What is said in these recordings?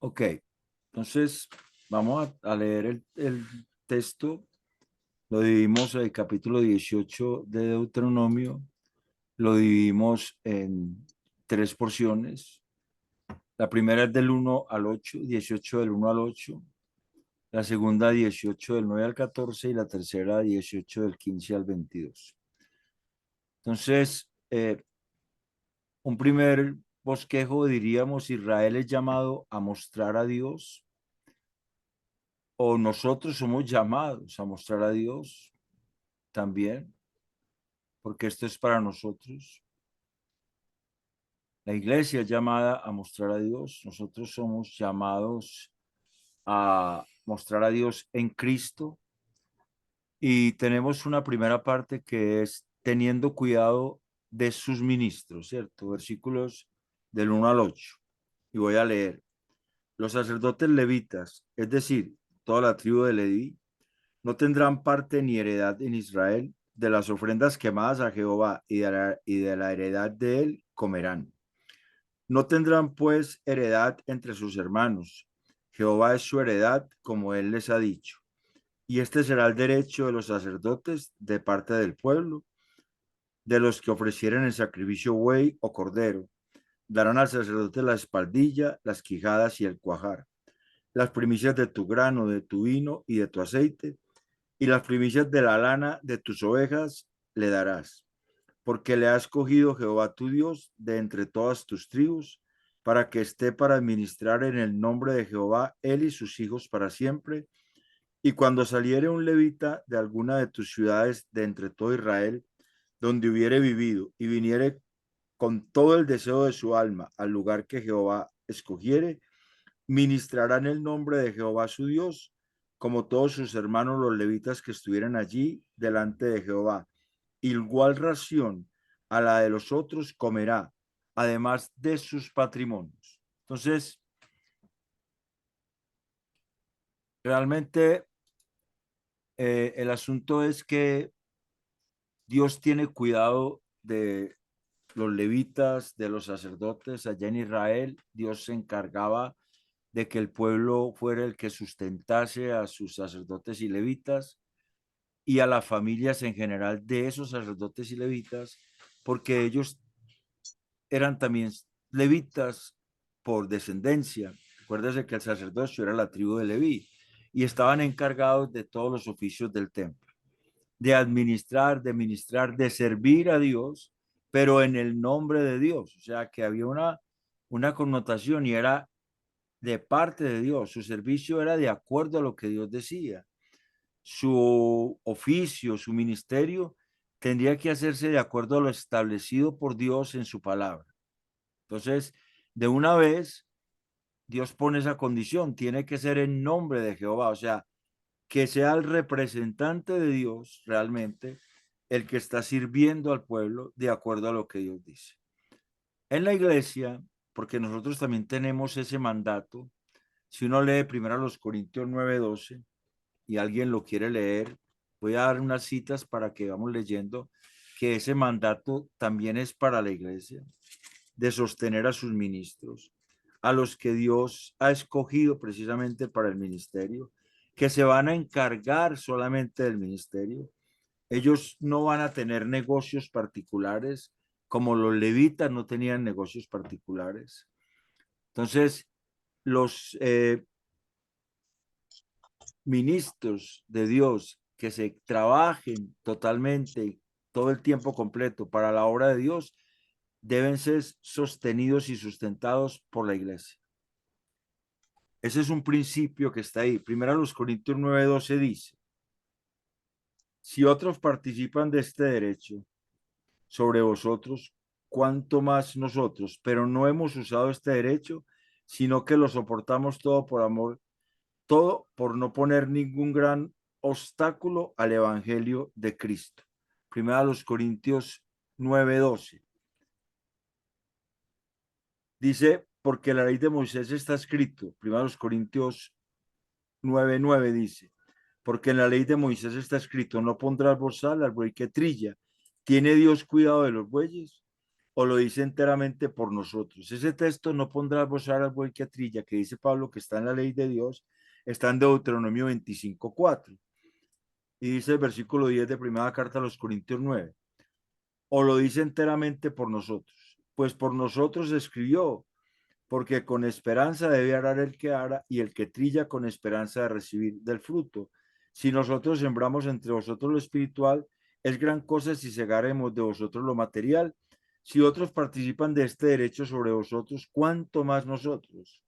Ok, entonces vamos a leer el texto. Lo dividimos el capítulo 18 de Deuteronomio, lo dividimos en tres porciones. La primera es del 1 al 8, 18 del 1 al 8. La segunda 18 del 9 al 14 y la tercera 18 del 15 al 22. Entonces, un primer bosquejo diríamos, Israel es llamado a mostrar a Dios, o nosotros somos llamados a mostrar a Dios también, porque esto es para nosotros. La iglesia es llamada a mostrar a Dios, nosotros somos llamados a mostrar a Dios en Cristo, y tenemos una primera parte que es teniendo cuidado de sus ministros, ¿cierto? Versículos del 1 al 8. Y voy a leer. Los sacerdotes levitas, es decir, toda la tribu de Leví, no tendrán parte ni heredad en Israel. De las ofrendas quemadas a Jehová y de la heredad de él comerán. No tendrán pues heredad entre sus hermanos. Jehová es su heredad, como él les ha dicho. Y este será el derecho de los sacerdotes de parte del pueblo, de los que ofrecieren el sacrificio buey o cordero. Darán al sacerdote la espaldilla, las quijadas y el cuajar, las primicias de tu grano, de tu vino y de tu aceite, y las primicias de la lana de tus ovejas le darás, porque le ha escogido Jehová tu Dios de entre todas tus tribus, para que esté para administrar en el nombre de Jehová él y sus hijos para siempre. Y cuando saliere un levita de alguna de tus ciudades de entre todo Israel, donde hubiere vivido, y viniere con todo el deseo de su alma al lugar que Jehová escogiere, ministrará en el nombre de Jehová su Dios, como todos sus hermanos los levitas que estuvieran allí delante de Jehová. Igual ración a la de los otros comerá, además de sus patrimonios. Entonces, realmente el asunto es que Dios tiene cuidado de los levitas, de los sacerdotes allá en Israel. Dios se encargaba de que el pueblo fuera el que sustentase a sus sacerdotes y levitas y a las familias en general de esos sacerdotes y levitas, porque ellos eran también levitas por descendencia. Acuérdense que el sacerdocio era la tribu de Leví y estaban encargados de todos los oficios del templo, de administrar, de ministrar, de servir a Dios, pero en el nombre de Dios. O sea, que había una connotación y era de parte de Dios. Su servicio era de acuerdo a lo que Dios decía. Su oficio, su ministerio, tendría que hacerse de acuerdo a lo establecido por Dios en su palabra. Entonces, de una vez, Dios pone esa condición, tiene que ser en nombre de Jehová, o sea, que sea el representante de Dios realmente el que está sirviendo al pueblo de acuerdo a lo que Dios dice. En la iglesia, porque nosotros también tenemos ese mandato, si uno lee primero a los Corintios 9:12 y alguien lo quiere leer, voy a dar unas citas para que vamos leyendo que ese mandato también es para la iglesia, de sostener a sus ministros, a los que Dios ha escogido precisamente para el ministerio, que se van a encargar solamente del ministerio. Ellos no van a tener negocios particulares, como los levitas no tenían negocios particulares. Entonces, los ministros de Dios que se trabajen totalmente, todo el tiempo completo para la obra de Dios, deben ser sostenidos y sustentados por la iglesia. Ese es un principio que está ahí. Primero los Corintios 9:12 dice, si otros participan de este derecho sobre vosotros, cuánto más nosotros, pero no hemos usado este derecho, sino que lo soportamos todo por amor, todo por no poner ningún gran obstáculo al evangelio de Cristo. Primero los Corintios 9:12. Dice, porque la ley de Moisés está escrito, primero los Corintios 9:9 dice, porque en la ley de Moisés está escrito, no pondrás bozal al buey que trilla. ¿Tiene Dios cuidado de los bueyes? o lo dice enteramente por nosotros. Ese texto, no pondrás bozal al buey que trilla, que dice Pablo que está en la ley de Dios, está en Deuteronomio 25:4. Y dice el versículo 10 de primera carta a los Corintios 9, o lo dice enteramente por nosotros. Pues por nosotros escribió, porque con esperanza debe arar el que ara y el que trilla con esperanza de recibir del fruto. Si nosotros sembramos entre vosotros lo espiritual, es gran cosa si segaremos de vosotros lo material. Si otros participan de este derecho sobre vosotros, ¿cuánto más nosotros?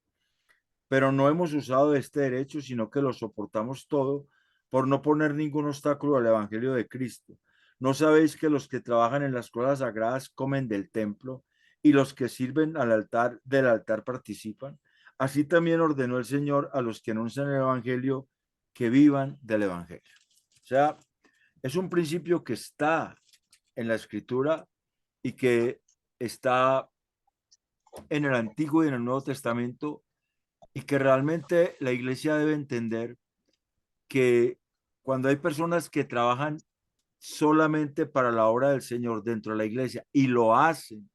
Pero no hemos usado este derecho, sino que lo soportamos todo por no poner ningún obstáculo al Evangelio de Cristo. ¿No sabéis que los que trabajan en las cosas sagradas comen del templo y los que sirven al altar del altar participan? Así también ordenó el Señor a los que anuncian el Evangelio que vivan del Evangelio. O sea, es un principio que está en la Escritura y que está en el Antiguo y en el Nuevo Testamento, y que realmente la iglesia debe entender que cuando hay personas que trabajan solamente para la obra del Señor dentro de la iglesia y lo hacen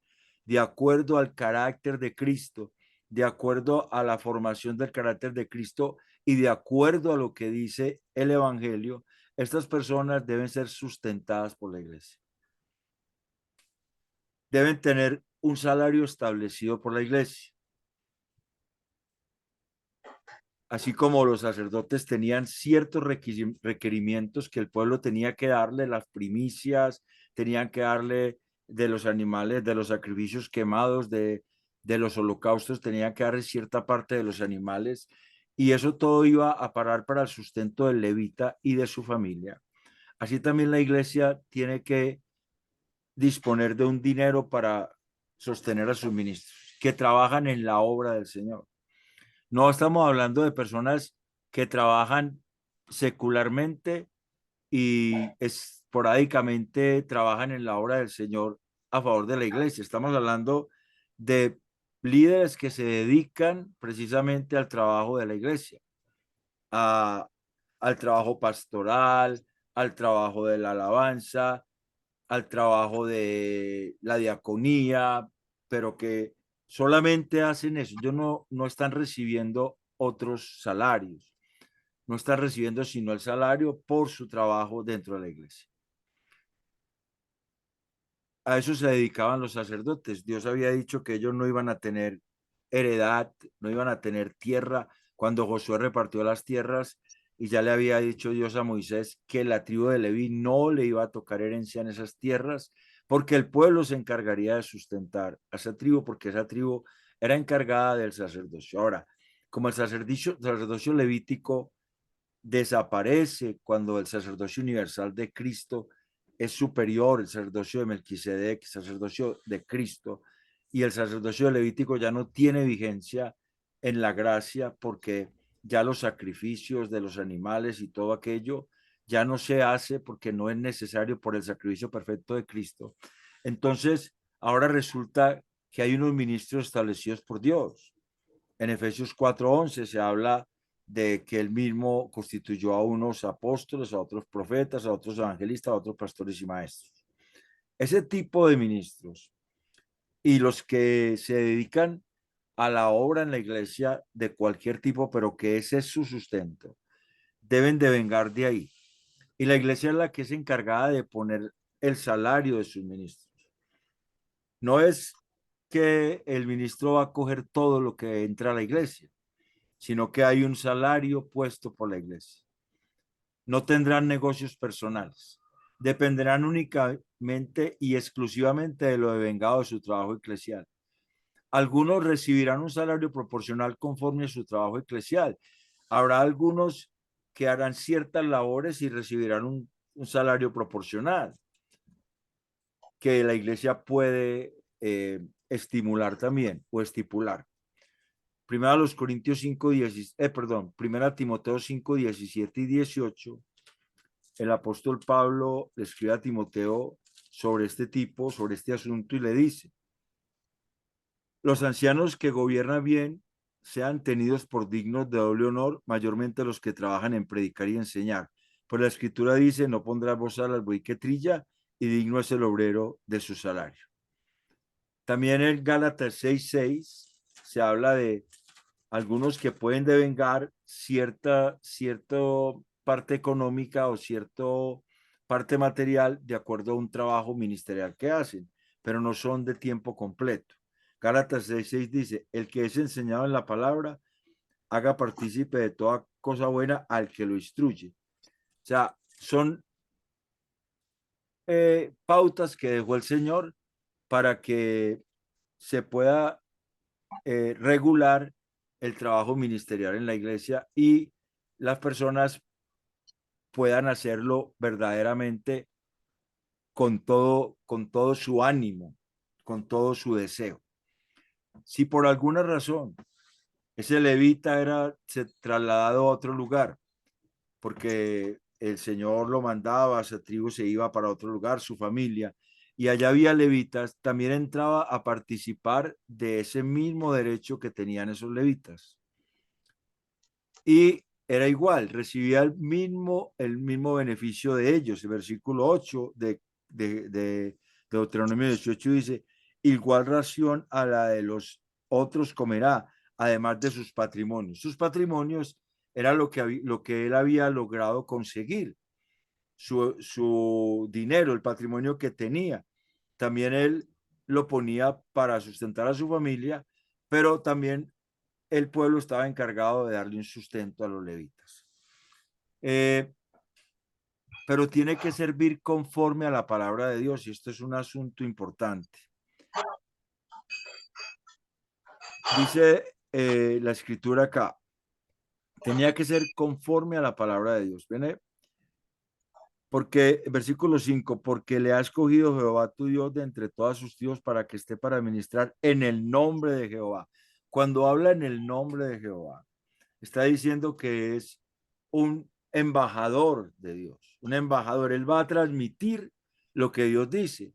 de acuerdo al carácter de Cristo, de acuerdo a la formación del carácter de Cristo y de acuerdo a lo que dice el Evangelio, estas personas deben ser sustentadas por la iglesia. Deben tener un salario establecido por la iglesia. Así como los sacerdotes tenían ciertos requerimientos que el pueblo tenía que darle, las primicias, tenían que darle de los animales, de los sacrificios quemados, de los holocaustos, tenían que darle cierta parte de los animales, y eso todo iba a parar para el sustento del levita y de su familia. Así también la iglesia tiene que disponer de un dinero para sostener a sus ministros, que trabajan en la obra del Señor. No estamos hablando de personas que trabajan secularmente y esporádicamente trabajan en la obra del Señor a favor de la iglesia. Estamos hablando de líderes que se dedican precisamente al trabajo de la iglesia, a, al trabajo pastoral, al trabajo de la alabanza, al trabajo de la diaconía, pero que solamente hacen eso. Ellos no están recibiendo otros salarios, no están recibiendo sino el salario por su trabajo dentro de la iglesia. A eso se dedicaban los sacerdotes. Dios había dicho que ellos no iban a tener heredad, no iban a tener tierra. Cuando Josué repartió las tierras, y ya le había dicho Dios a Moisés que la tribu de Leví no le iba a tocar herencia en esas tierras, porque el pueblo se encargaría de sustentar a esa tribu, porque esa tribu era encargada del sacerdocio. Ahora, como el sacerdocio levítico desaparece cuando el sacerdocio universal de Cristo es superior, el sacerdocio de Melquisedec, el sacerdocio de Cristo, y el sacerdocio levítico ya no tiene vigencia en la gracia, porque ya los sacrificios de los animales y todo aquello ya no se hace porque no es necesario por el sacrificio perfecto de Cristo. Entonces, ahora resulta que hay unos ministros establecidos por Dios. En Efesios 4:11 se habla de que él mismo constituyó a unos apóstoles, a otros profetas, a otros evangelistas, a otros pastores y maestros. Ese tipo de ministros y los que se dedican a la obra en la iglesia de cualquier tipo, pero que ese es su sustento, deben de vengar de ahí. Y la iglesia es la que es encargada de poner el salario de sus ministros. No es que el ministro va a coger todo lo que entra a la iglesia, sino que hay un salario puesto por la iglesia. No tendrán negocios personales. Dependerán únicamente y exclusivamente de lo devengado de su trabajo eclesial. Algunos recibirán un salario proporcional conforme a su trabajo eclesial. Habrá algunos que harán ciertas labores y recibirán un salario proporcional que la iglesia puede estimular también o estipular. Primera los Corintios 5, 10, Primera Timoteo 5, 17 y 18, el apóstol Pablo le escribe a Timoteo sobre sobre este asunto, y le dice: los ancianos que gobiernan bien sean tenidos por dignos de doble honor, mayormente los que trabajan en predicar y enseñar. Pues la escritura dice: no pondrás bozal al buey que trilla, y digno es el obrero de su salario. También en Gálatas 6:6 se habla de algunos que pueden devengar cierta parte económica o cierta parte material de acuerdo a un trabajo ministerial que hacen, pero no son de tiempo completo. Gálatas 6:6 dice, el que es enseñado en la palabra, haga partícipe de toda cosa buena al que lo instruye. O sea, son pautas que dejó el Señor para que se pueda regular el trabajo ministerial en la iglesia y las personas puedan hacerlo verdaderamente con todo su ánimo, con todo su deseo. Si por alguna razón ese levita se trasladado a otro lugar, porque el Señor lo mandaba, su tribu se iba para otro lugar, su familia, y allá había levitas, también entraba a participar de ese mismo derecho que tenían esos levitas. Y era igual, recibía el mismo beneficio de ellos. El versículo 8 de Deuteronomio 18 dice, igual ración a la de los otros comerá, además de sus patrimonios. Sus patrimonios era lo que él había logrado conseguir, su dinero, el patrimonio que tenía. También él lo ponía para sustentar a su familia, pero también el pueblo estaba encargado de darle un sustento a los levitas. Pero tiene que servir conforme a la palabra de Dios, y esto es un asunto importante. Dice la escritura acá, tenía que ser conforme a la palabra de Dios. ¿Viene? Porque, versículo 5, porque le ha escogido Jehová tu Dios de entre todas sus tíos para que esté para administrar en el nombre de Jehová. Cuando habla en el nombre de Jehová, está diciendo que es un embajador de Dios, un embajador. Él va a transmitir lo que Dios dice.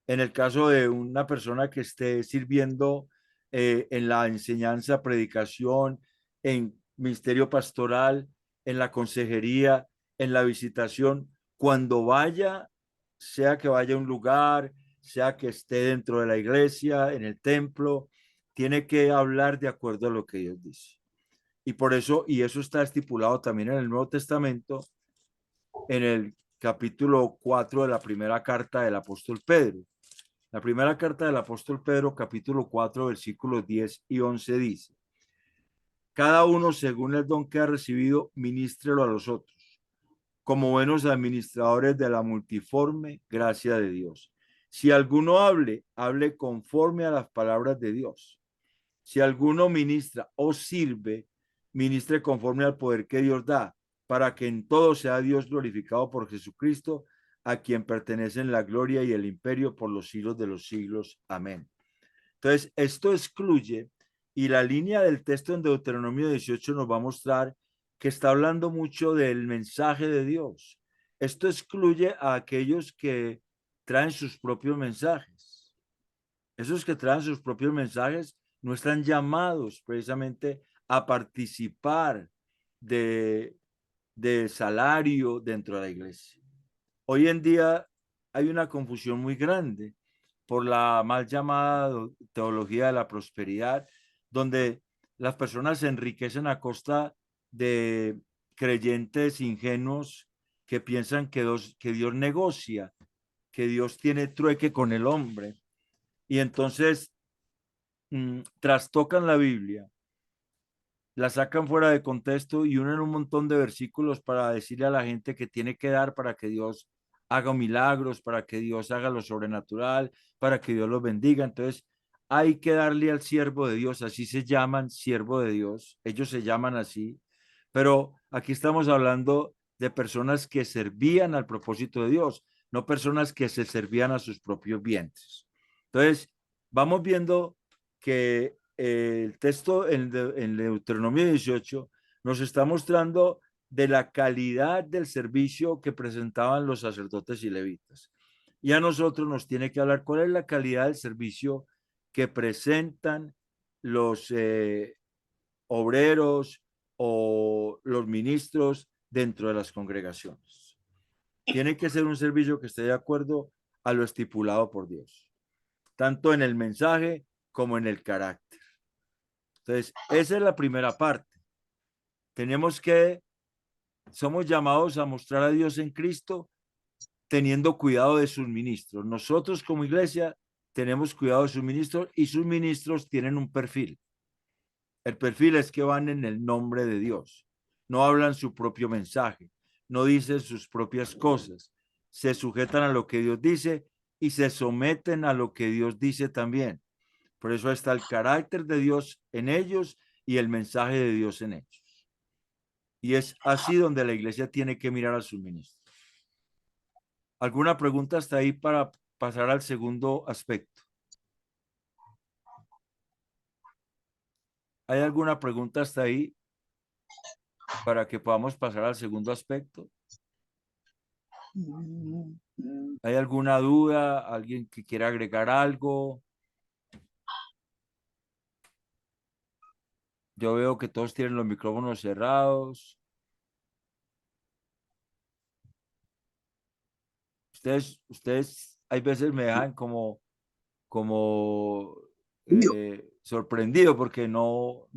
En el caso de una persona que esté sirviendo en la enseñanza, predicación, en ministerio pastoral, en la consejería, en la visitación, cuando vaya, sea que vaya a un lugar, sea que esté dentro de la iglesia, en el templo, tiene que hablar de acuerdo a lo que Dios dice. Y por eso, y eso está estipulado también en el Nuevo Testamento, en el capítulo 4 de la primera carta del apóstol Pedro. La primera carta del apóstol Pedro, capítulo 4, versículos 10 y 11 dice, cada uno según el don que ha recibido, ministrelo a los otros, como buenos administradores de la multiforme gracia de Dios. Si alguno hable, hable conforme a las palabras de Dios. Si alguno ministra o sirve, ministre conforme al poder que Dios da, para que en todo sea Dios glorificado por Jesucristo, a quien pertenecen la gloria y el imperio por los siglos de los siglos. Amén. Entonces, esto excluye, y la línea del texto en Deuteronomio 18 nos va a mostrar que está hablando mucho del mensaje de Dios. Esto excluye a aquellos que traen sus propios mensajes. Esos que traen sus propios mensajes no están llamados precisamente a participar de, de salario dentro de la iglesia. Hoy en día hay una confusión muy grande por la mal llamada teología de la prosperidad, donde las personas se enriquecen a costa de creyentes ingenuos que piensan que Dios negocia, que Dios tiene trueque con el hombre. Y entonces trastocan la Biblia, la sacan fuera de contexto y unen un montón de versículos para decirle a la gente que tiene que dar para que Dios haga milagros, para que Dios haga lo sobrenatural, para que Dios los bendiga. Entonces, hay que darle al siervo de Dios, así se llaman, siervo de Dios, ellos se llaman así, pero aquí estamos hablando de personas que servían al propósito de Dios, no personas que se servían a sus propios vientres. Entonces, vamos viendo que el texto en Deuteronomio 18 nos está mostrando de la calidad del servicio que presentaban los sacerdotes y levitas. Y a nosotros nos tiene que hablar cuál es la calidad del servicio que presentan los obreros o los ministros dentro de las congregaciones. Tiene que ser un servicio que esté de acuerdo a lo estipulado por Dios. tanto en el mensaje como en el carácter. Entonces, esa es la primera parte. Somos llamados a mostrar a Dios en Cristo teniendo cuidado de sus ministros. Nosotros como iglesia tenemos cuidado de sus ministros y sus ministros tienen un perfil. El perfil es que van en el nombre de Dios. No hablan su propio mensaje, no dicen sus propias cosas, se sujetan a lo que Dios dice y se someten a lo que Dios dice también. Por eso está el carácter de Dios en ellos y el mensaje de Dios en ellos. Y es así donde la iglesia tiene que mirar a sus ministros. ¿Alguna pregunta hasta ahí para pasar al segundo aspecto? ¿Hay alguna pregunta hasta ahí para que podamos pasar al segundo aspecto? ¿Hay alguna duda? ¿Alguien que quiera agregar algo? Yo veo que todos tienen los micrófonos cerrados. Ustedes hay veces me dejan como sorprendido porque no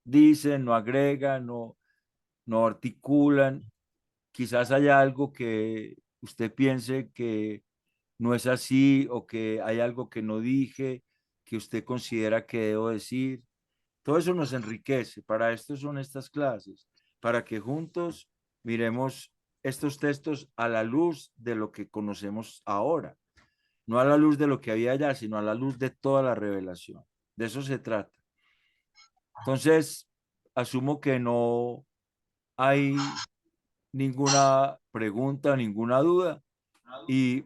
dicen, no agregan, no articulan. Quizás haya algo que usted piense que no es así o que hay algo que no dije, que usted considera que debo decir. Todo eso nos enriquece. Para esto son estas clases, para que juntos miremos estos textos a la luz de lo que conocemos ahora, no a la luz de lo que había allá, sino a la luz de toda la revelación. De eso se trata. Entonces, asumo que no hay ninguna pregunta, ninguna duda y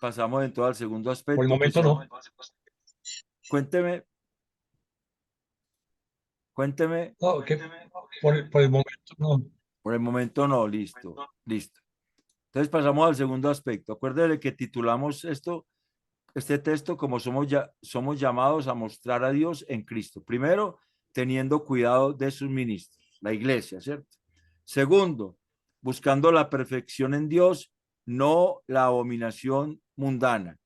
pasamos entonces al segundo Por el aspecto que momento son, no. cuénteme, cuénteme, No, que por el momento no. por el momento no, listo, listo. Entonces pasamos al segundo aspecto. Acuérdate que titulamos este texto como somos llamados a mostrar a Dios en Cristo. Primero, teniendo cuidado de sus ministros, la iglesia, ¿cierto? Segundo, buscando la perfección en Dios, no la abominación mundana.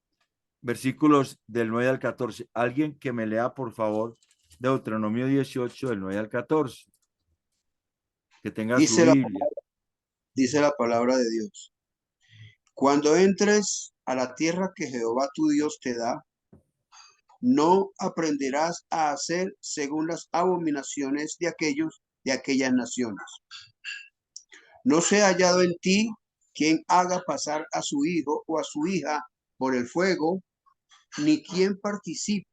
Versículos del 9 al 14. Alguien que me lea, por favor, Deuteronomio 18, del 9 al 14. Que tenga su Dice la, Biblia. dice la palabra de Dios. Cuando entres a la tierra que Jehová tu Dios te da, no aprenderás a hacer según las abominaciones de aquellas naciones. No sea hallado en ti quien haga pasar a su hijo o a su hija por el fuego, ni quien participe,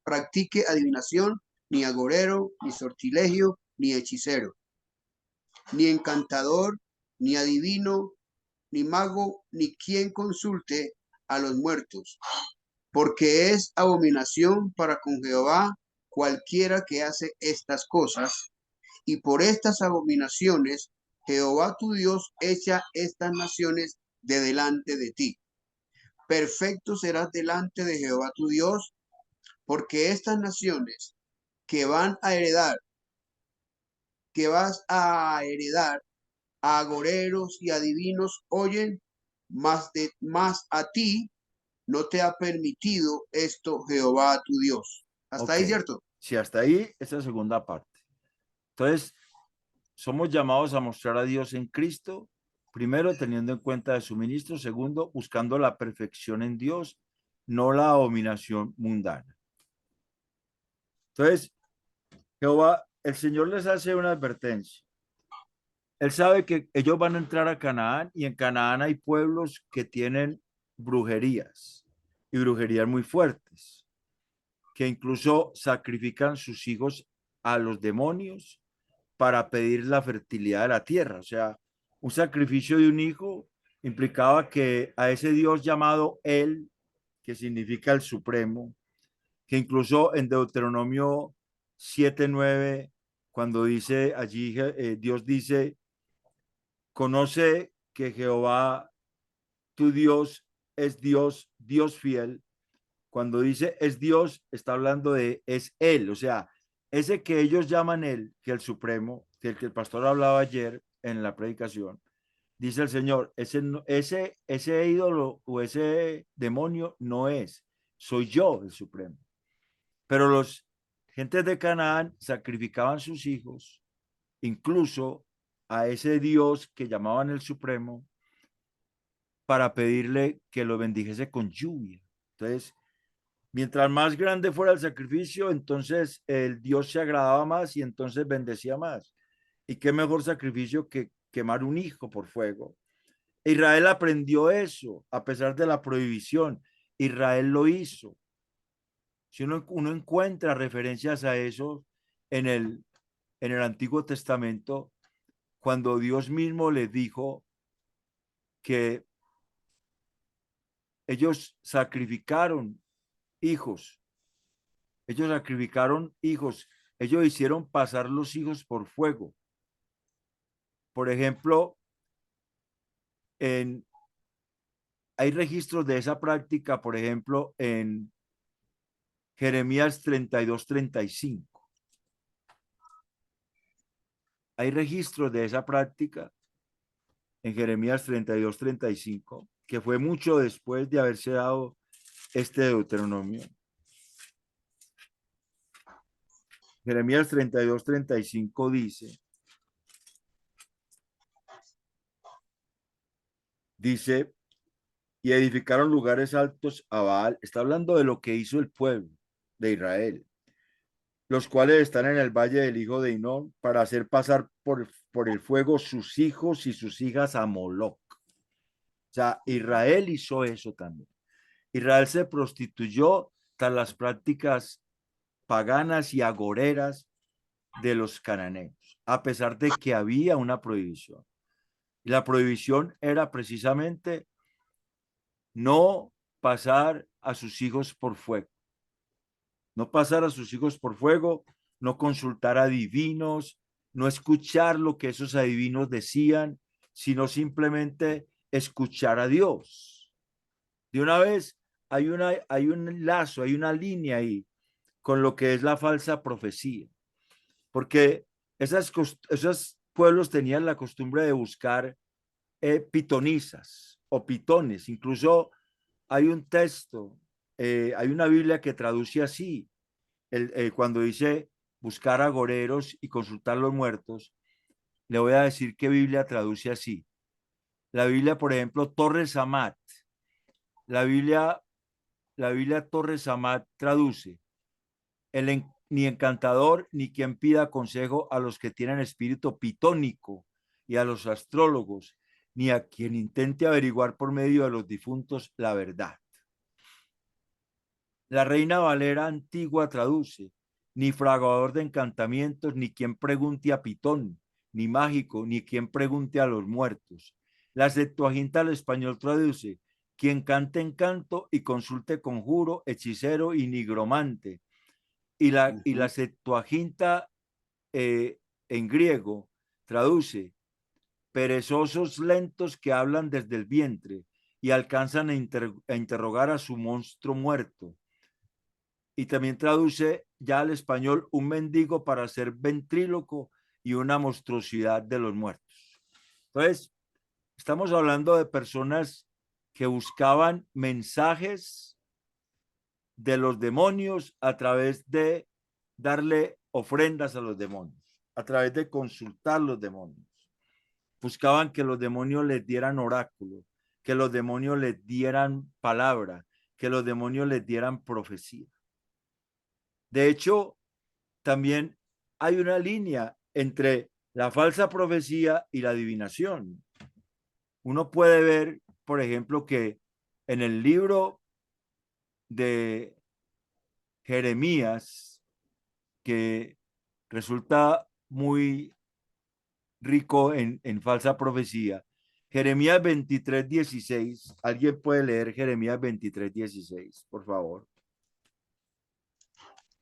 practique adivinación, ni agorero, ni sortilegio, ni hechicero, ni encantador, ni adivino, ni mago, ni quien consulte a los muertos, porque es abominación para con Jehová cualquiera que hace estas cosas, y por estas abominaciones Jehová tu Dios echa estas naciones de delante de ti. Perfecto serás delante de Jehová tu Dios, porque estas naciones que van a heredar, que vas a heredar, a agoreros y adivinos oyen, más a ti no te ha permitido esto Jehová tu Dios. Hasta Ok. ahí, ¿cierto? Sí, hasta ahí, esa segunda parte. Entonces, somos llamados a mostrar a Dios en Cristo, primero teniendo en cuenta de su ministro, segundo buscando la perfección en Dios, no la abominación mundana. Entonces, Jehová, el Señor les hace una advertencia. Él sabe que ellos van a entrar a Canaán y en Canaán hay pueblos que tienen brujerías y brujerías muy fuertes, que incluso sacrifican sus hijos a los demonios para pedir la fertilidad de la tierra. O sea, un sacrificio de un hijo implicaba que a ese Dios llamado Él, que significa el Supremo, que incluso en Deuteronomio 7:9, cuando dice allí, Dios dice, conoce que Jehová, tu Dios, es Dios, Dios fiel. Cuando dice es Dios, está hablando de es Él, o sea, ese que ellos llaman Él, que el Supremo, que el pastor hablaba ayer en la predicación, dice el Señor, ese ídolo o ese demonio no es, soy yo el Supremo. Pero los gentes de Canaán sacrificaban sus hijos, incluso a ese Dios que llamaban el Supremo, para pedirle que lo bendijese con lluvia. Entonces, mientras más grande fuera el sacrificio, entonces el Dios se agradaba más y entonces bendecía más. ¿Y qué mejor sacrificio que quemar un hijo por fuego? Israel aprendió eso a pesar de la prohibición. Israel lo hizo. Si uno encuentra referencias a eso en el Antiguo Testamento, cuando Dios mismo les dijo que ellos sacrificaron hijos, ellos hicieron pasar los hijos por fuego. Por ejemplo, hay registros de esa práctica, por ejemplo, en Jeremías 32-35. Hay registros de esa práctica en Jeremías 32-35, que fue mucho después de haberse dado este Deuteronomio. Jeremías 32-35 dice, y edificaron lugares altos a Baal. Está hablando de lo que hizo el pueblo de Israel, los cuales están en el valle del hijo de Hinón, para hacer pasar por el fuego sus hijos y sus hijas a Moloc. O sea, Israel hizo eso también. Israel se prostituyó tras las prácticas paganas y agoreras de los cananeos, a pesar de que había una prohibición. Y la prohibición era precisamente no pasar a sus hijos por fuego. No pasar a sus hijos por fuego, no consultar a adivinos, no escuchar lo que esos adivinos decían, sino simplemente escuchar a Dios. De una vez hay un lazo, hay una línea ahí con lo que es la falsa profecía, porque esos pueblos tenían la costumbre de buscar pitonisas o pitones. Incluso hay un texto, hay una Biblia que traduce así, cuando dice buscar agoreros y consultar los muertos. Le voy a decir qué Biblia traduce así. La Biblia, por ejemplo, Torres Amat. La Biblia Torres Amat traduce ni encantador ni quien pida consejo a los que tienen espíritu pitónico y a los astrólogos, ni a quien intente averiguar por medio de los difuntos la verdad. La Reina Valera antigua traduce, ni fraguador de encantamientos, ni quien pregunte a Pitón, ni mágico, ni quien pregunte a los muertos. La Septuaginta al español traduce, quien cante encanto y consulte conjuro, hechicero y nigromante. Y la Septuaginta en griego traduce, perezosos lentos que hablan desde el vientre y alcanzan a interrogar a su monstruo muerto. Y también traduce ya al español, un mendigo para ser ventríloco y una monstruosidad de los muertos. Entonces, estamos hablando de personas que buscaban mensajes de los demonios a través de darle ofrendas a los demonios, a través de consultar los demonios. Buscaban que los demonios les dieran oráculo, que los demonios les dieran palabra, que los demonios les dieran profecía. De hecho, también hay una línea entre la falsa profecía y la adivinación. Uno puede ver, por ejemplo, que en el libro de Jeremías, que resulta muy rico en falsa profecía, Jeremías 23:16, ¿alguien puede leer Jeremías 23:16, por favor?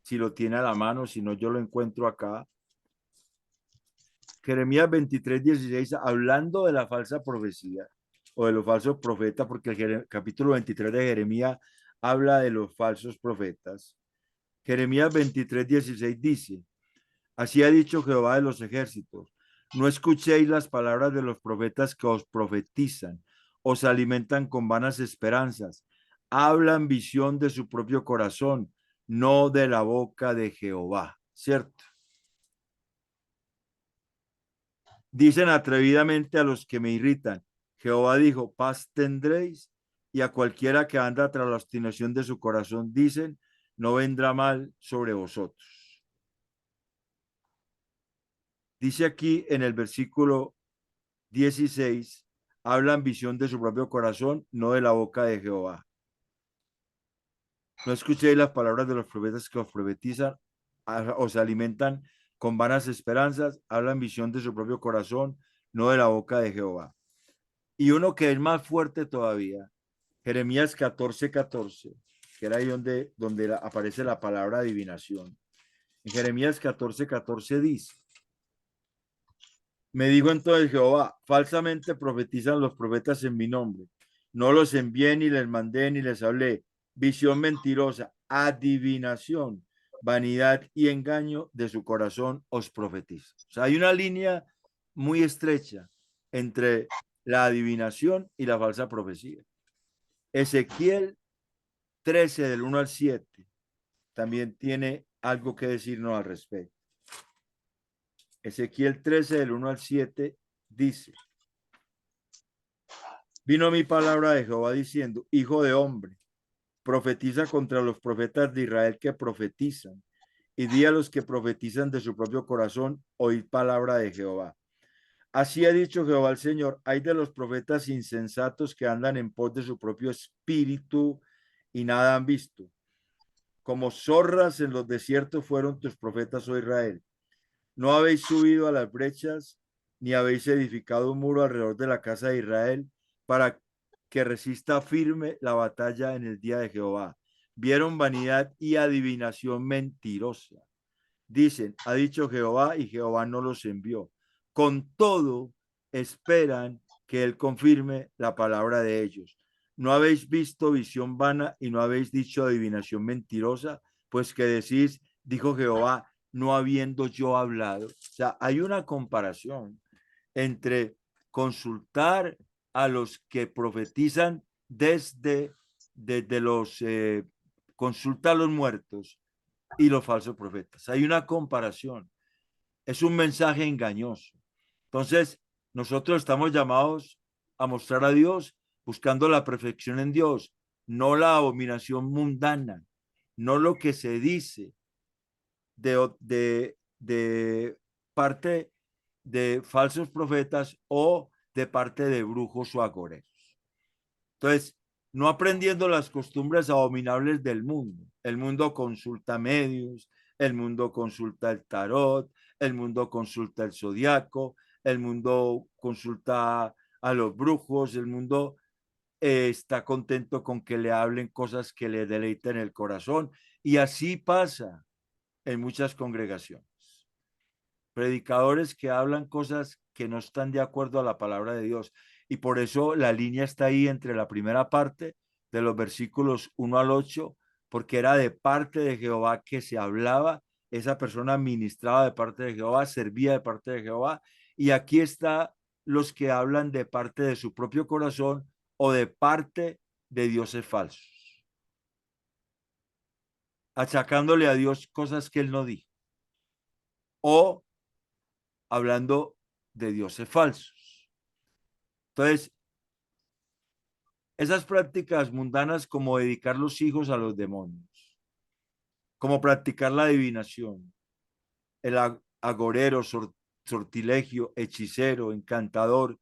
Si lo tiene a la mano, si no, yo lo encuentro acá. Jeremías 23:16, hablando de la falsa profecía o de los falsos profetas, porque el capítulo 23 de Jeremías habla de los falsos profetas. Jeremías 23:16 dice, así ha dicho Jehová de los ejércitos, No escuchéis las palabras de los profetas que os profetizan, os alimentan con vanas esperanzas, hablan visión de su propio corazón, no de la boca de Jehová, ¿cierto? Dicen atrevidamente a los que me irritan, Jehová dijo, paz tendréis, y a cualquiera que anda tras la obstinación de su corazón, dicen, no vendrá mal sobre vosotros. Dice aquí en el versículo 16, hablan visión de su propio corazón, no de la boca de Jehová. No escuchéis las palabras de los profetas que os profetizan, os alimentan con vanas esperanzas, hablan visión de su propio corazón, no de la boca de Jehová. Y uno que es más fuerte todavía, Jeremías 14:14, que era ahí donde aparece la palabra adivinación. En Jeremías 14:14 dice, me dijo entonces Jehová, falsamente profetizan los profetas en mi nombre. No los envié, ni les mandé, ni les hablé. Visión mentirosa, adivinación, vanidad y engaño de su corazón os profetiza. O sea, hay una línea muy estrecha entre la adivinación y la falsa profecía. Ezequiel 13 del 1 al 7 también tiene algo que decirnos al respecto. Ezequiel 13 del 1 al 7 dice, vino mi palabra de Jehová diciendo, hijo de hombre, profetiza contra los profetas de Israel que profetizan, y di a los que profetizan de su propio corazón, oíd palabra de Jehová. Así ha dicho Jehová el Señor, hay de los profetas insensatos que andan en pos de su propio espíritu y nada han visto. Como zorras en los desiertos fueron tus profetas, oh Israel. No habéis subido a las brechas, ni habéis edificado un muro alrededor de la casa de Israel para que resista firme la batalla en el día de Jehová. Vieron vanidad y adivinación mentirosa. Dicen, ha dicho Jehová y Jehová no los envió. Con todo, esperan que él confirme la palabra de ellos. No habéis visto visión vana y no habéis dicho adivinación mentirosa, pues que decís, dijo Jehová, no habiendo yo hablado. O sea, hay una comparación entre consultar a los que profetizan desde los consulta a los muertos y los falsos profetas. Hay una comparación. Es un mensaje engañoso. Entonces, nosotros estamos llamados a mostrar a Dios buscando la perfección en Dios, no la abominación mundana, no lo que se dice de parte de falsos profetas o de parte de brujos o agoreros. Entonces, no aprendiendo las costumbres abominables del mundo. El mundo consulta medios, el mundo consulta el tarot, el mundo consulta el zodiaco, el mundo consulta a los brujos, el mundo está contento con que le hablen cosas que le deleiten el corazón. Y así pasa en muchas congregaciones. Predicadores que hablan cosas que no están de acuerdo a la palabra de Dios. Y por eso la línea está ahí entre la primera parte de los versículos 1 al 8, porque era de parte de Jehová que se hablaba, esa persona ministraba de parte de Jehová, servía de parte de Jehová, y aquí está los que hablan de parte de su propio corazón o de parte de dioses falsos, achacándole a Dios cosas que él no dijo, o hablando de dioses falsos. Entonces, esas prácticas mundanas como dedicar los hijos a los demonios, como practicar la adivinación, el agorero, sortilegio, hechicero, encantador,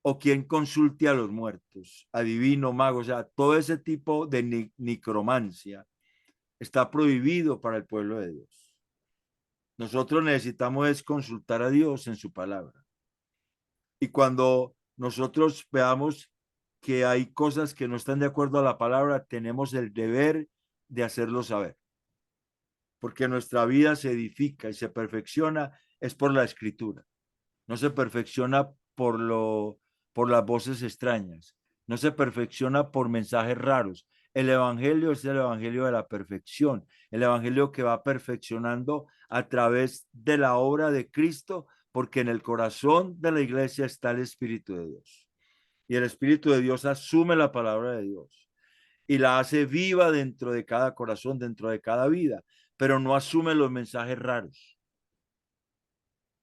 o quien consulte a los muertos, adivino, mago, o sea, todo ese tipo de necromancia está prohibido para el pueblo de Dios. Nosotros necesitamos es consultar a Dios en su palabra. Y cuando nosotros veamos que hay cosas que no están de acuerdo a la palabra, tenemos el deber de hacerlo saber. Porque nuestra vida se edifica y se perfecciona es por la escritura. No se perfecciona por las voces extrañas. No se perfecciona por mensajes raros. El evangelio es el evangelio de la perfección, el evangelio que va perfeccionando a través de la obra de Cristo porque en el corazón de la iglesia está el Espíritu de Dios. Y el Espíritu de Dios asume la palabra de Dios y la hace viva dentro de cada corazón, dentro de cada vida, pero no asume los mensajes raros,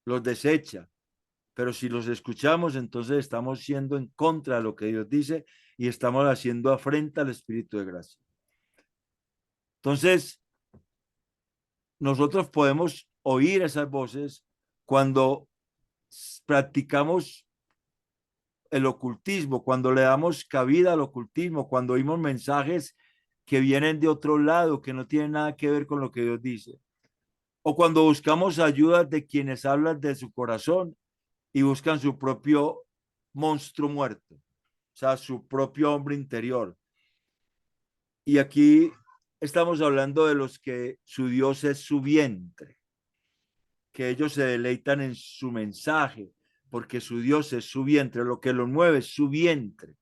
los desecha. Pero si los escuchamos, entonces estamos siendo en contra de lo que Dios dice y estamos haciendo afrenta al Espíritu de gracia. Entonces, nosotros podemos oír esas voces cuando practicamos el ocultismo, cuando le damos cabida al ocultismo, cuando oímos mensajes que vienen de otro lado, que no tienen nada que ver con lo que Dios dice, o cuando buscamos ayuda de quienes hablan de su corazón y buscan su propio monstruo muerto, o sea, su propio hombre interior. Y aquí estamos hablando de los que su Dios es su vientre, que ellos se deleitan en su mensaje, porque su Dios es su vientre, lo que los mueve es su vientre.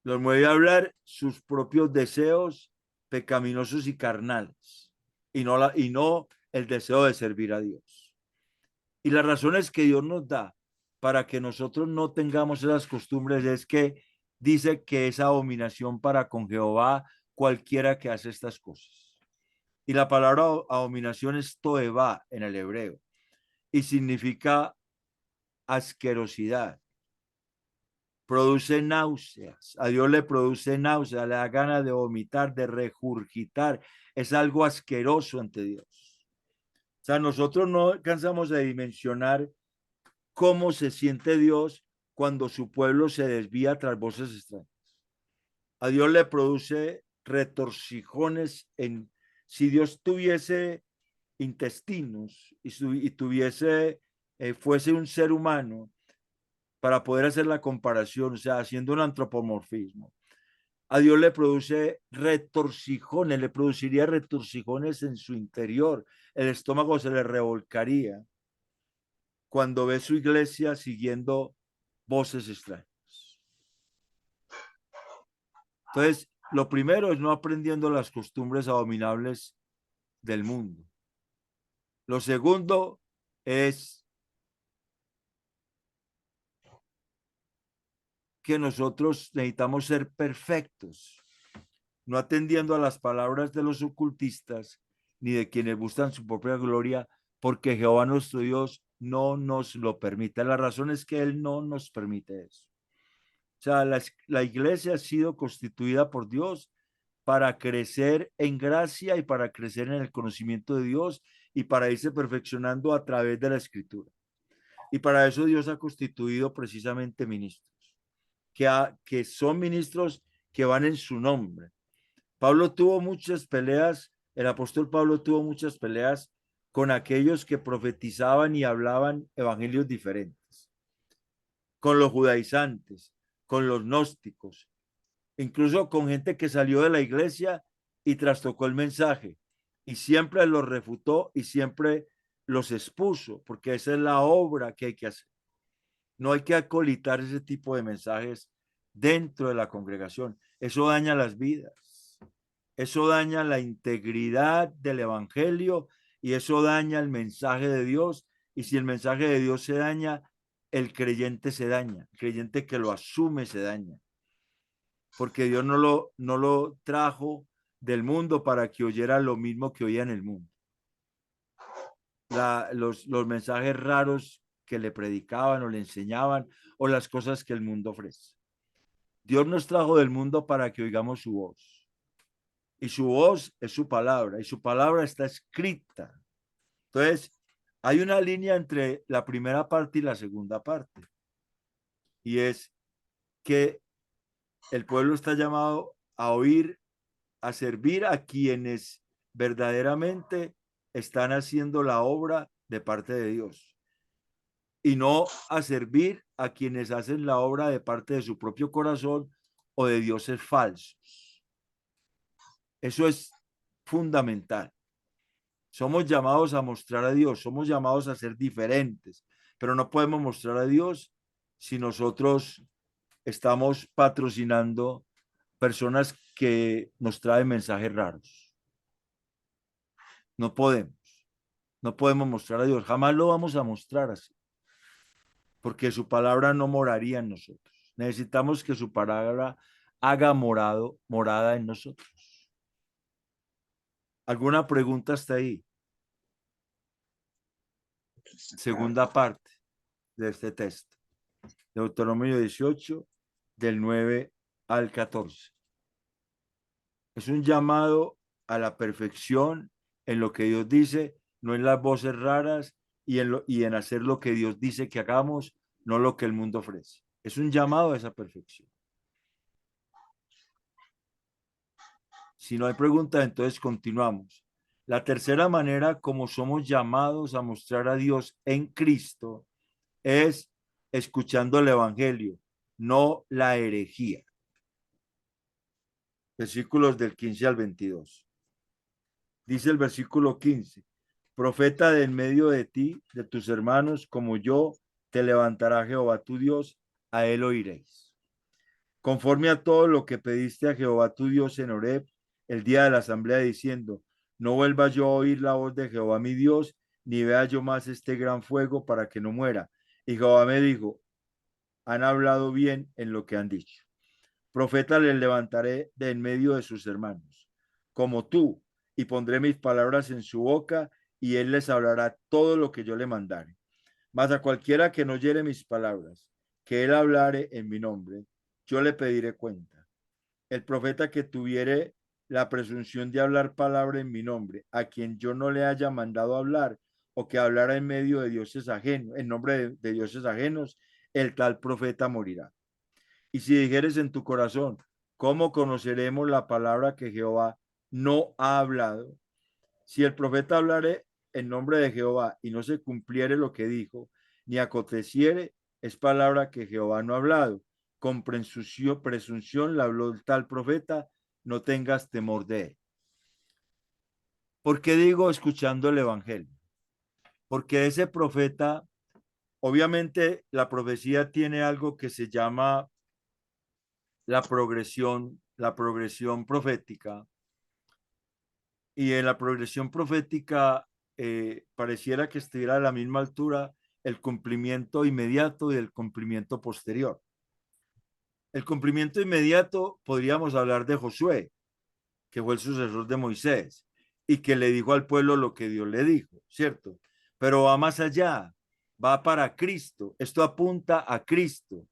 Los mueve a hablar sus propios deseos pecaminosos y carnales, y no el deseo de servir a Dios. Y las razones que Dios nos da para que nosotros no tengamos esas costumbres es que dice que es abominación para con Jehová cualquiera que hace estas cosas. Y la palabra abominación es toeva en el hebreo y significa asquerosidad. Produce náuseas. A Dios le produce náuseas, le da ganas de vomitar, de regurgitar. Es algo asqueroso ante Dios. O sea, nosotros no alcanzamos a dimensionar cómo se siente Dios cuando su pueblo se desvía tras voces extrañas. A Dios le produce retorcijones en, si Dios tuviese intestinos y tuviese, fuese un ser humano, para poder hacer la comparación, o sea, haciendo un antropomorfismo, a Dios le produce retorcijones, le produciría retorcijones en su interior, el estómago se le revolcaría cuando ve su iglesia siguiendo voces extrañas. Entonces, lo primero es no aprendiendo las costumbres abominables del mundo. Lo segundo es que nosotros necesitamos ser perfectos, no atendiendo a las palabras de los ocultistas ni de quienes buscan su propia gloria, porque Jehová nuestro Dios no nos lo permite. La razón es que Él no nos permite eso. O sea, la iglesia ha sido constituida por Dios para crecer en gracia y para crecer en el conocimiento de Dios y para irse perfeccionando a través de la escritura. Y para eso Dios ha constituido precisamente ministros, que son ministros que van en su nombre. Pablo tuvo muchas peleas, el apóstol Pablo tuvo muchas peleas con aquellos que profetizaban y hablaban evangelios diferentes, con los judaizantes, con los gnósticos, incluso con gente que salió de la iglesia y trastocó el mensaje y siempre los refutó y siempre los expuso, porque esa es la obra que hay que hacer. No hay que acolitar ese tipo de mensajes dentro de la congregación. Eso daña las vidas. Eso daña la integridad del evangelio y eso daña el mensaje de Dios. Y si el mensaje de Dios se daña, el creyente se daña. El creyente que lo asume se daña. Porque Dios no lo trajo del mundo para que oyera lo mismo que oía en el mundo. Los mensajes raros que le predicaban o le enseñaban o las cosas que el mundo ofrece. Dios nos trajo del mundo para que oigamos su voz. Y su voz es su palabra y su palabra está escrita. Entonces, hay una línea entre la primera parte y la segunda parte. Y es que el pueblo está llamado a oír, a servir a quienes verdaderamente están haciendo la obra de parte de Dios y no a servir a quienes hacen la obra de parte de su propio corazón o de dioses falsos. Eso es fundamental. Somos llamados a mostrar a Dios, somos llamados a ser diferentes, pero no podemos mostrar a Dios si nosotros estamos patrocinando personas que nos traen mensajes raros. No podemos. No podemos mostrar a Dios, jamás lo vamos a mostrar así, porque su palabra no moraría en nosotros. Necesitamos que su palabra haga morada en nosotros. ¿Alguna pregunta hasta ahí? Segunda parte de este texto. Deuteronomio 18, del 9 al 14. Es un llamado a la perfección en lo que Dios dice, no en las voces raras y en hacer lo que Dios dice que hagamos, no lo que el mundo ofrece. Es un llamado a esa perfección. Si no hay preguntas, entonces continuamos. La tercera manera como somos llamados a mostrar a Dios en Cristo es escuchando el Evangelio, no la herejía. Versículos del 15 al 22. Dice el versículo 15, profeta de en medio de ti, de tus hermanos, como yo, te levantará Jehová tu Dios, a él oiréis. Conforme a todo lo que pediste a Jehová tu Dios en Horeb, el día de la asamblea, diciendo, no vuelva yo a oír la voz de Jehová mi Dios, ni vea yo más este gran fuego para que no muera. Y Jehová me dijo, han hablado bien en lo que han dicho. Profeta les levantaré de en medio de sus hermanos, como tú, y pondré mis palabras en su boca, y él les hablará todo lo que yo le mandare. Mas a cualquiera que no oyere mis palabras, que él hablare en mi nombre, yo le pediré cuenta. El profeta que tuviere la presunción de hablar palabra en mi nombre, a quien yo no le haya mandado hablar, o que hablara en medio de dioses ajenos, en nombre de dioses ajenos, el tal profeta morirá. Y si dijeres en tu corazón, ¿cómo conoceremos la palabra que Jehová no ha hablado? Si el profeta hablare en nombre de Jehová y no se cumpliere lo que dijo, ni aconteciere, es palabra que Jehová no ha hablado. Con presunción la habló el tal profeta, no tengas temor de él. ¿Por qué digo escuchando el evangelio? Porque ese profeta, obviamente la profecía tiene algo que se llama la progresión profética. Y en la progresión profética pareciera que estuviera a la misma altura el cumplimiento inmediato y el cumplimiento posterior. El cumplimiento inmediato podríamos hablar de Josué, que fue el sucesor de Moisés y que le dijo al pueblo lo que Dios le dijo, ¿cierto? Pero va más allá, va para Cristo. Esto apunta a Cristo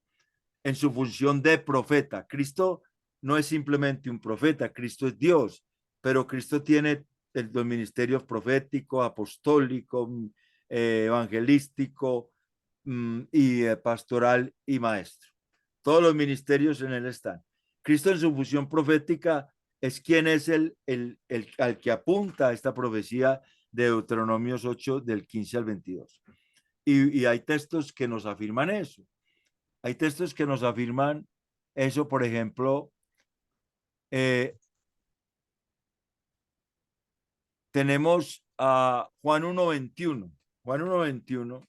en su función de profeta. Cristo no es simplemente un profeta, Cristo es Dios, pero Cristo tiene los ministerios profético, apostólico, evangelístico y pastoral y maestro. Todos los ministerios en él están. Cristo en su función profética es quien es al que apunta esta profecía de Deuteronomios 8 del 15 al 22. Y hay textos que nos afirman eso. Hay textos que nos afirman eso, por ejemplo, tenemos a Juan 1:21. Juan 1:21,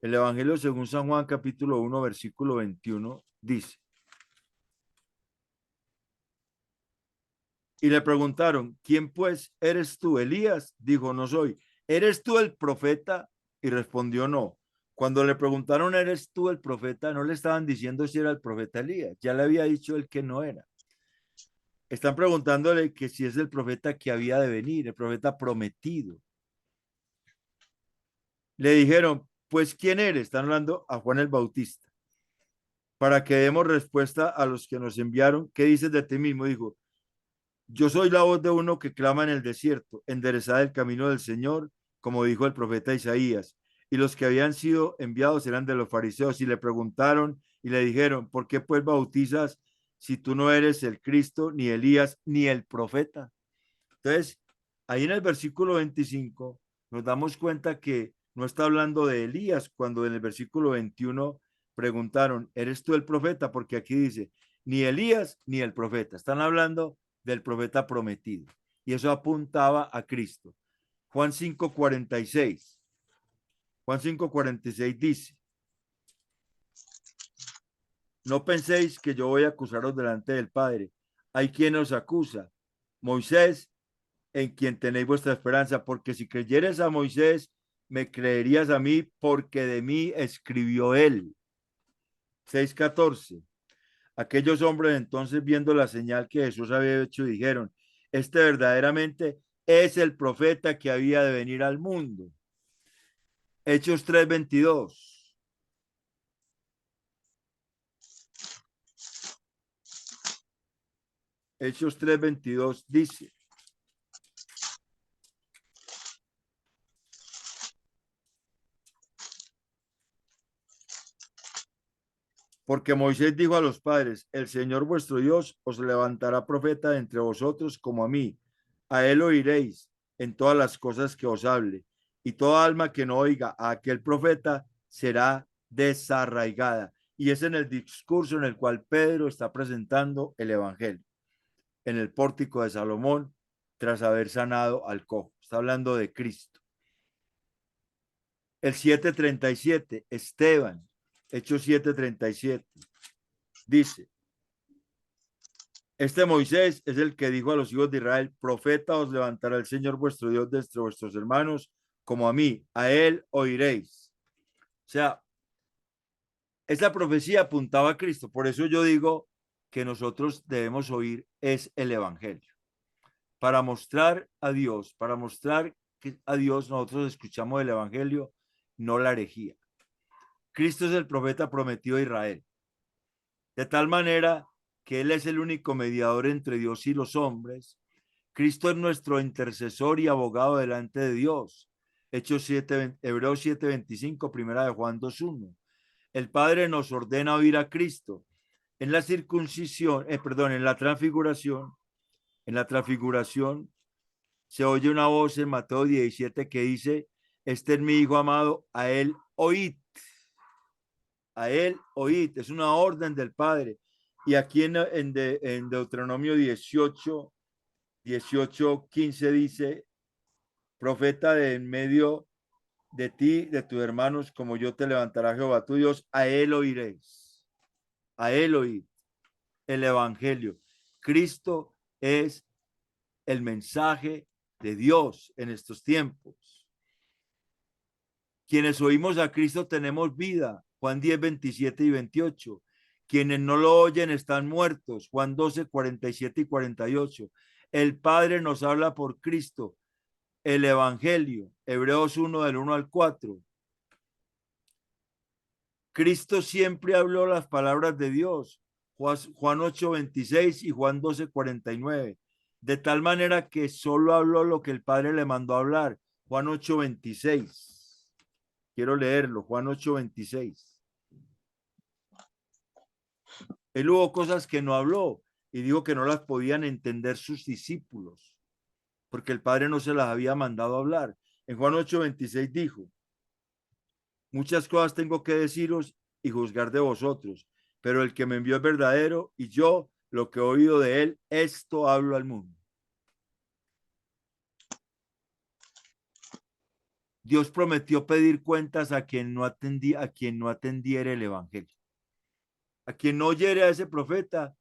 el Evangelio según San Juan, capítulo 1, versículo 21, dice, y le preguntaron, ¿quién pues eres tú, Elías? Dijo, no soy. ¿Eres tú el profeta? Y respondió, no. Cuando le preguntaron, ¿eres tú el profeta? No le estaban diciendo si era el profeta Elías. Ya le había dicho él que no era. Están preguntándole que si es el profeta que había de venir, el profeta prometido. Le dijeron, pues, ¿quién eres? Están hablando a Juan el Bautista. Para que demos respuesta a los que nos enviaron, ¿qué dices de ti mismo? Dijo, yo soy la voz de uno que clama en el desierto, enderezad el camino del Señor, como dijo el profeta Isaías. Y los que habían sido enviados eran de los fariseos y le preguntaron y le dijeron, ¿por qué pues bautizas si tú no eres el Cristo, ni Elías, ni el profeta? Entonces, ahí en el versículo 25 nos damos cuenta que no está hablando de Elías cuando en el versículo 21 preguntaron, ¿eres tú el profeta? Porque aquí dice, ni Elías ni el profeta. Están hablando del profeta prometido. Y eso apuntaba a Cristo. Juan 5:46. Juan 5:46 dice, no penséis que yo voy a acusaros delante del Padre. Hay quien os acusa, Moisés en quien tenéis vuestra esperanza, porque si creyeres a Moisés, me creerías a mí, porque de mí escribió él. 6:14. Aquellos hombres entonces, viendo la señal que Jesús había hecho, dijeron, este verdaderamente es el profeta que había de venir al mundo. Hechos 3:22. Hechos 3:22 dice, porque Moisés dijo a los padres, el Señor vuestro Dios os levantará profeta de entre vosotros como a mí. A él oiréis en todas las cosas que os hable. Y toda alma que no oiga a aquel profeta será desarraigada. Y es en el discurso en el cual Pedro está presentando el evangelio, en el pórtico de Salomón, tras haber sanado al cojo. Está hablando de Cristo. El 7:37, Esteban, Hechos 7:37. Dice, este Moisés es el que dijo a los hijos de Israel, profeta os levantará el Señor vuestro Dios de entre vuestros hermanos, como a mí, a él oiréis. O sea, esa profecía apuntaba a Cristo. Por eso yo digo que nosotros debemos oír es el evangelio. Para mostrar a Dios, para mostrar que a Dios nosotros escuchamos el evangelio, no la herejía. Cristo es el profeta prometido a Israel. De tal manera que Él es el único mediador entre Dios y los hombres. Cristo es nuestro intercesor y abogado delante de Dios. Hechos 7, Hebreos 7:25, primera de Juan 2:1. El Padre nos ordena oír a Cristo. En la circuncisión, en la transfiguración se oye una voz en Mateo 17 que dice, este es mi Hijo amado, a él oíd. A él oíd, es una orden del Padre. Y aquí en Deuteronomio 18:15 dice, profeta de en medio de ti, de tus hermanos, como yo te levantará Jehová tu Dios, a él oiréis. A él oíd. El evangelio. Cristo es el mensaje de Dios en estos tiempos. Quienes oímos a Cristo tenemos vida. Juan 10:27 y 28. Quienes no lo oyen están muertos. Juan 12:47 y 48. El Padre nos habla por Cristo. El Evangelio. Hebreos 1 del 1 al 4. Cristo siempre habló las palabras de Dios. Juan 8:26 y Juan 12:49. De tal manera que solo habló lo que el Padre le mandó a hablar. Juan 8:26. Quiero leerlo, Juan 8:26. Él hubo cosas que no habló y dijo que no las podían entender sus discípulos, porque el Padre no se las había mandado a hablar. En Juan 8:26 dijo, muchas cosas tengo que deciros y juzgar de vosotros, pero el que me envió es verdadero y yo lo que he oído de él, esto hablo al mundo. Dios prometió pedir cuentas a quien no atendiera el evangelio. A quien no oyere a ese profeta,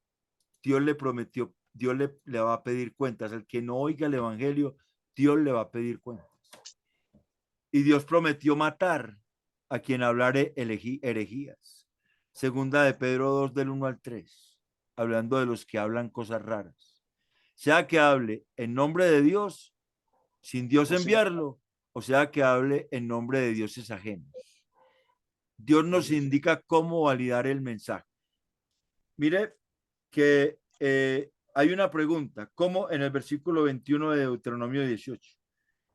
Dios le prometió, Dios le va a pedir cuentas. Al que no oiga el evangelio, Dios le va a pedir cuentas. Y Dios prometió matar a quien hablare herejías. Segunda de Pedro 2 del 1 al 3, hablando de los que hablan cosas raras. Sea que hable en nombre de Dios, sin Dios enviarlo, o sea que hable en nombre de dioses ajenos. Dios nos indica cómo validar el mensaje. Mire que hay una pregunta, ¿cómo en el versículo 21 de Deuteronomio 18?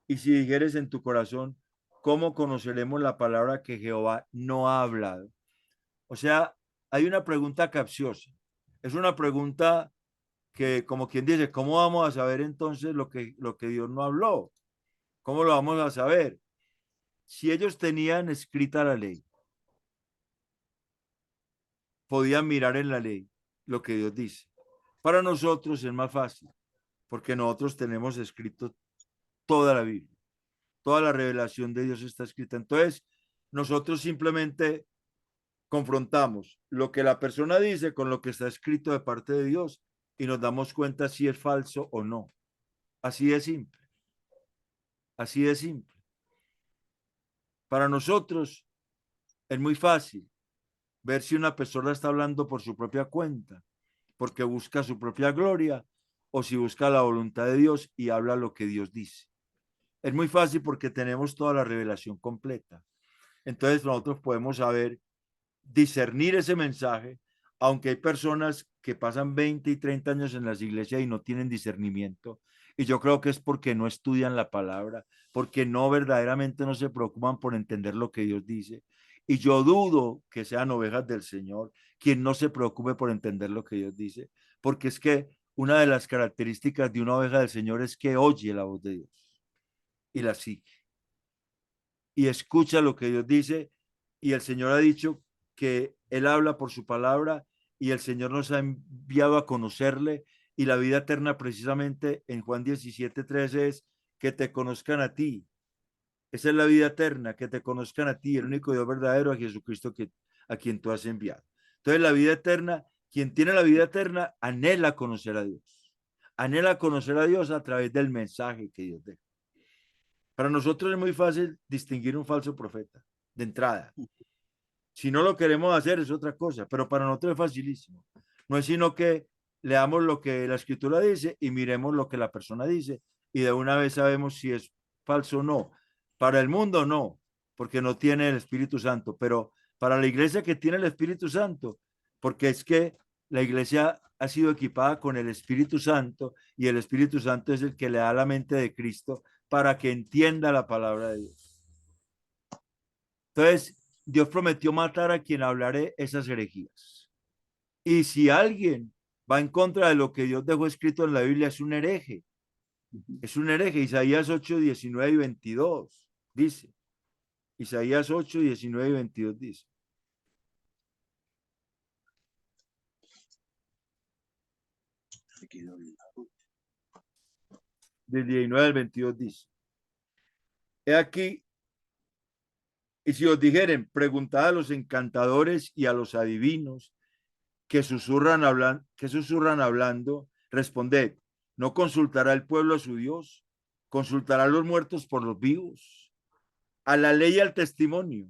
Y si dijeres en tu corazón, ¿cómo conoceremos la palabra que Jehová no ha hablado? O sea, hay una pregunta capciosa. Es una pregunta que, como quien dice, ¿cómo vamos a saber entonces lo que Dios no habló? ¿Cómo lo vamos a saber? Si ellos tenían escrita la ley, podían mirar en la ley lo que Dios dice. Para nosotros es más fácil, porque nosotros tenemos escrito toda la Biblia. Toda la revelación de Dios está escrita. Entonces, nosotros simplemente confrontamos lo que la persona dice con lo que está escrito de parte de Dios y nos damos cuenta si es falso o no. Así de simple. Así de simple. Para nosotros es muy fácil ver si una persona está hablando por su propia cuenta, porque busca su propia gloria, o si busca la voluntad de Dios y habla lo que Dios dice. Es muy fácil porque tenemos toda la revelación completa. Entonces nosotros podemos saber discernir ese mensaje, aunque hay personas que pasan 20 y 30 años en las iglesias y no tienen discernimiento. Y yo creo que es porque no estudian la palabra, porque no verdaderamente no se preocupan por entender lo que Dios dice. Y yo dudo que sean ovejas del Señor quien no se preocupe por entender lo que Dios dice, porque es que una de las características de una oveja del Señor es que oye la voz de Dios y la sigue y escucha lo que Dios dice. Y el Señor ha dicho que Él habla por su palabra y el Señor nos ha enviado a conocerle, y la vida eterna precisamente en Juan 17:13 es que te conozcan a ti. Esa es la vida eterna, que te conozcan a ti, el único Dios verdadero, a Jesucristo a quien tú has enviado. Entonces la vida eterna, quien tiene la vida eterna, anhela conocer a Dios. Anhela conocer a Dios a través del mensaje que Dios deja. Para nosotros es muy fácil distinguir un falso profeta de entrada. Si no lo queremos hacer es otra cosa, pero para nosotros es facilísimo. No es sino que leamos lo que la escritura dice y miremos lo que la persona dice y de una vez sabemos si es falso o no. Para el mundo no, porque no tiene el Espíritu Santo, pero para la iglesia que tiene el Espíritu Santo, porque es que la iglesia ha sido equipada con el Espíritu Santo y el Espíritu Santo es el que le da la mente de Cristo para que entienda la palabra de Dios. Entonces, Dios prometió matar a quien hablare esas herejías. Y si alguien va en contra de lo que Dios dejó escrito en la Biblia, es un hereje. Es un hereje. Isaías 8, 19 y 22 dice. Isaías 8, 19 y 22 dice. Del 19 al 22 dice. He aquí, y si os dijeren, preguntad a los encantadores y a los adivinos que susurran hablando, responded, ¿no consultará el pueblo a su Dios? ¿Consultará a los muertos por los vivos? A la ley y al testimonio.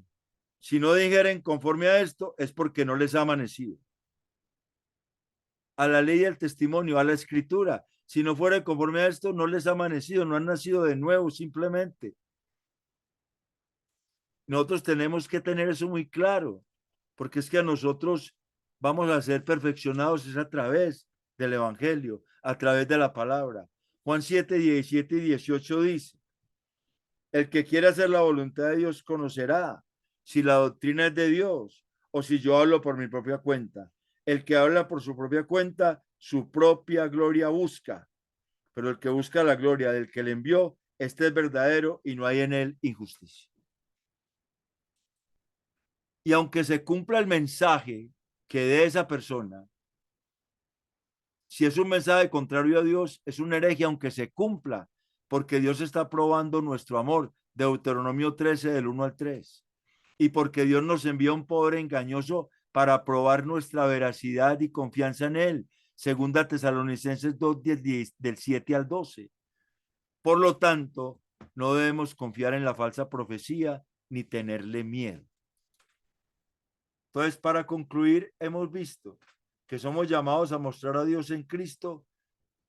Si no dijeren conforme a esto, es porque no les ha amanecido. A la ley y al testimonio, a la escritura. Si no fuera conforme a esto, no les ha amanecido, no han nacido de nuevo, simplemente. Nosotros tenemos que tener eso muy claro, porque es que a nosotros vamos a ser perfeccionados es a través del Evangelio, a través de la palabra. Juan 7, 17 y 18 dice, el que quiera hacer la voluntad de Dios conocerá si la doctrina es de Dios o si yo hablo por mi propia cuenta. El que habla por su propia cuenta, su propia gloria busca, pero el que busca la gloria del que le envió, este es verdadero y no hay en él injusticia. Y aunque se cumpla el mensaje que dé esa persona, si es un mensaje contrario a Dios, es un hereje, aunque se cumpla, porque Dios está probando nuestro amor. Deuteronomio 13, del 1 al 3. Y porque Dios nos envía un poder engañoso para probar nuestra veracidad y confianza en Él. Segunda Tesalonicenses 2, del 7 al 12. Por lo tanto, no debemos confiar en la falsa profecía ni tenerle miedo. Entonces, para concluir, hemos visto que somos llamados a mostrar a Dios en Cristo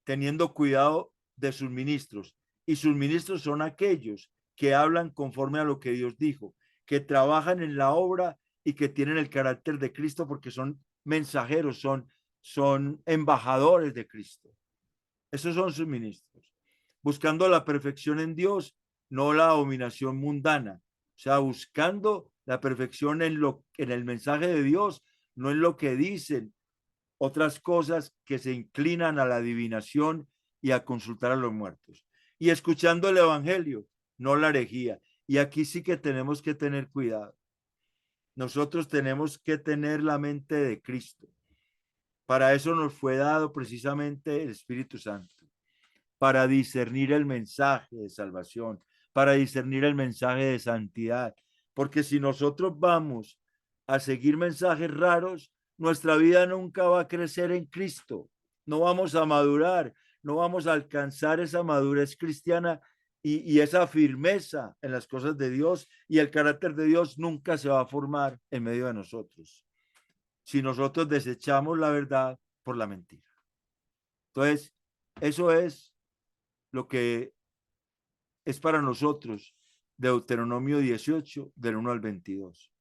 teniendo cuidado de sus ministros. Y sus ministros son aquellos que hablan conforme a lo que Dios dijo, que trabajan en la obra y que tienen el carácter de Cristo porque son mensajeros, son embajadores de Cristo. Esos son sus ministros. Buscando la perfección en Dios, no la dominación mundana. O sea, buscando la perfección en el mensaje de Dios, no en lo que dicen otras cosas que se inclinan a la adivinación y a consultar a los muertos. Y escuchando el evangelio, no la herejía. Y aquí sí que tenemos que tener cuidado. Nosotros tenemos que tener la mente de Cristo. Para eso nos fue dado precisamente el Espíritu Santo, para discernir el mensaje de salvación, para discernir el mensaje de santidad. Porque si nosotros vamos a seguir mensajes raros, nuestra vida nunca va a crecer en Cristo. No vamos a madurar. no vamos a alcanzar esa madurez cristiana y esa firmeza en las cosas de Dios, y el carácter de Dios nunca se va a formar en medio de nosotros si nosotros desechamos la verdad por la mentira. Entonces, eso es lo que es para nosotros Deuteronomio 18, del 1 al 22.